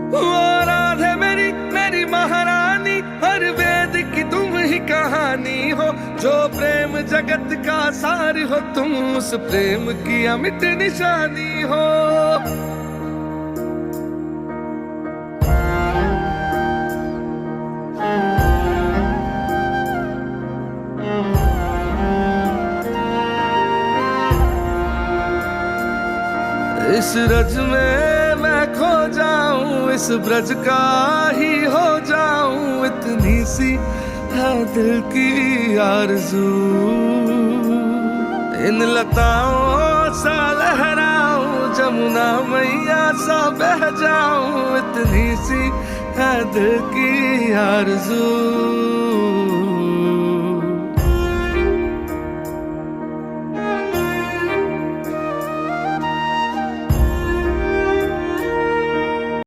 ओ राधे मेरी मेरी महारानी, हर वेद की तुम ही कहानी हो। जो प्रेम जगत का सार हो, तुम उस प्रेम की अमिट निशानी हो। इस रज में मैं खो जाऊं, इस ब्रज का ही हो जाऊं, इतनी सी है दिल की आरज़ू। इन लताओं सा लहराऊं, जमुना मैया सा बह जाऊं, इतनी सी है दिल की आरज़ू।